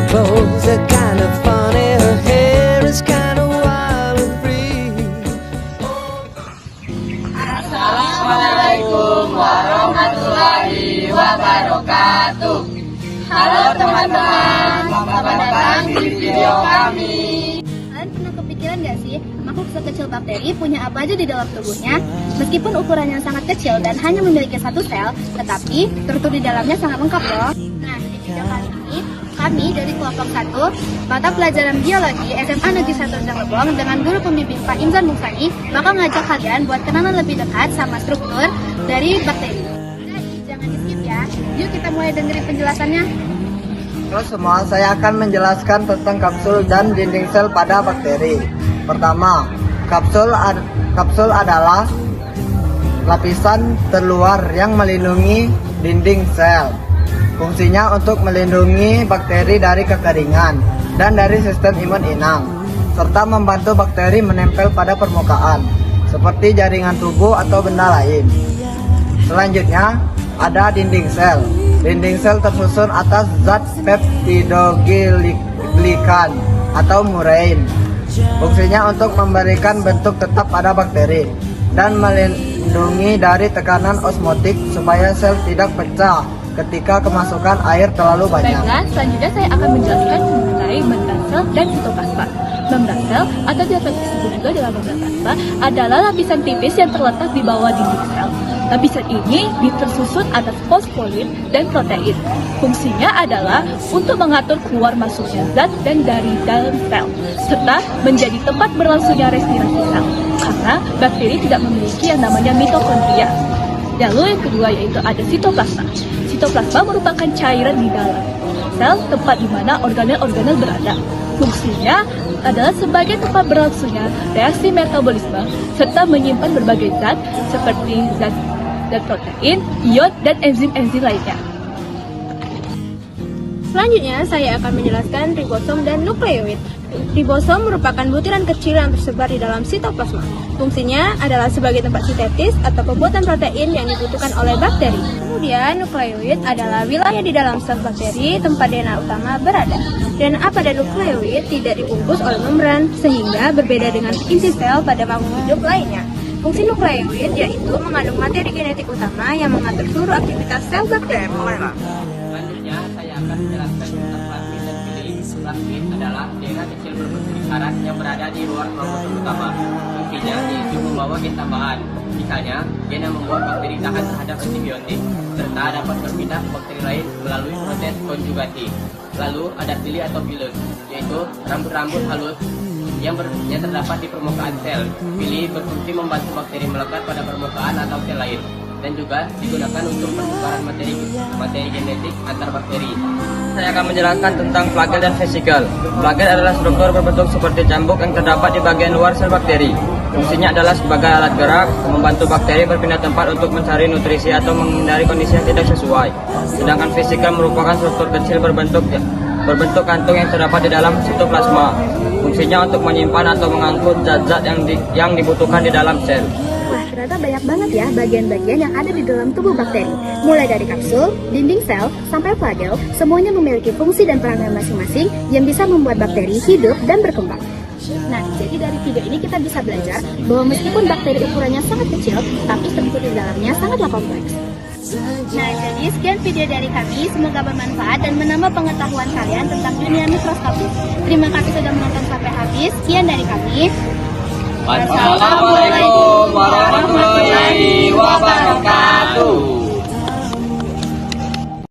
clothes are kind of funny, her hair is kind of wild and free. Assalamualaikum warahmatullahi wabarakatuh. Halo teman-teman, selamat datang di video kami. Kalian pernah kepikiran gak sih, makhluk sekecil bakteri punya apa aja di dalam tubuhnya? Meskipun ukurannya sangat kecil dan hanya memiliki satu sel, tetapi struktur di dalamnya sangat lengkap loh. Nah, di video kali ini, kami dari kelompok 1, mata pelajaran biologi SMA Negeri 1 Lebong dengan guru pembimbing Pak Imzan Muksani bakal ngajak kalian buat kenalan lebih dekat sama struktur dari bakteri. Jadi, jangan di-skip ya. Yuk kita mulai dengerin penjelasannya. Halo semua, saya akan menjelaskan tentang kapsul dan dinding sel pada bakteri. Pertama, kapsul adalah lapisan terluar yang melindungi dinding sel. Fungsinya untuk melindungi bakteri dari kekeringan dan dari sistem imun inang, serta membantu bakteri menempel pada permukaan, seperti jaringan tubuh atau benda lain. Selanjutnya, ada dinding sel. Dinding sel tersusun atas zat peptidoglikan atau murein. Fungsinya untuk memberikan bentuk tetap pada bakteri dan melindungi dari tekanan osmotik supaya sel tidak pecah ketika kemasukan air terlalu banyak. Baiklah, selanjutnya saya akan menjelaskan mengenai membran sel dan sitoplasma. Membran sel atau dapat disebut juga dengan membran plasma adalah lapisan tipis yang terletak di bawah dinding sel. Lapisan ini tersusun atas fosfolid dan protein. Fungsinya adalah untuk mengatur keluar masuknya zat dan dari dalam sel, serta menjadi tempat berlangsungnya respirasi sel. Karena bakteri tidak memiliki yang namanya mitokondria. Lalu yang kedua yaitu ada sitoplasma. Sitoplasma merupakan cairan di dalam sel, tempat di mana organel-organel berada. Fungsinya adalah sebagai tempat berlangsungnya reaksi metabolisme serta menyimpan berbagai zat seperti zat protein, ion, dan enzim-enzim lainnya. Selanjutnya, saya akan menjelaskan ribosom dan nukleoid. Ribosom merupakan butiran kecil yang tersebar di dalam sitoplasma. Fungsinya adalah sebagai tempat sintetis atau pembuatan protein yang dibutuhkan oleh bakteri. Kemudian, nukleoid adalah wilayah di dalam sel bakteri tempat DNA utama berada. DNA pada nukleoid tidak dibungkus oleh membran, sehingga berbeda dengan inti sel pada makhluk hidup lainnya. Fungsi nukleoid yaitu mengandung materi genetik utama yang mengatur seluruh aktivitas sel bakteri. Selanjutnya saya akan menjelaskan tentang plasmid dan pili. Plasmid adalah DNA kecil berbentuk lingkaran yang berada di luar kromosom utama. Fungsinya yaitu membawa gen tambahan. Misalnya, gen yang membuat bakteri tahan terhadap antibiotik, serta dapat berpindah ke bakteri lain melalui proses konjugasi. Lalu ada pili atau pilus, yaitu rambut-rambut halus yang terdapat di permukaan sel. Pili berfungsi membantu bakteri melekat pada permukaan atau sel lain, dan juga digunakan untuk pertukaran materi genetik antar bakteri. Saya akan menjelaskan tentang flagel dan vesikel. Flagel adalah struktur berbentuk seperti cambuk yang terdapat di bagian luar sel bakteri. Fungsinya adalah sebagai alat gerak, membantu bakteri berpindah tempat untuk mencari nutrisi atau menghindari kondisi yang tidak sesuai. Sedangkan vesikel merupakan struktur kecil berbentuk kantung yang terdapat di dalam sitoplasma. Fungsinya untuk menyimpan atau mengangkut zat-zat yang dibutuhkan di dalam sel. Wah, ternyata banyak banget ya bagian-bagian yang ada di dalam tubuh bakteri. Mulai dari kapsul, dinding sel, sampai flagel, semuanya memiliki fungsi dan peranan masing-masing yang bisa membuat bakteri hidup dan berkembang. Nah, jadi dari video ini kita bisa belajar bahwa meskipun bakteri ukurannya sangat kecil, tapi struktur di dalamnya sangatlah kompleks. Nah, jadi sekian video dari kami, semoga bermanfaat dan menambah pengetahuan kalian tentang dunia mikroskopis. Terima kasih sudah menonton sampai habis. Sekian dari kami. Wassalamualaikum warahmatullahi wabarakatuh.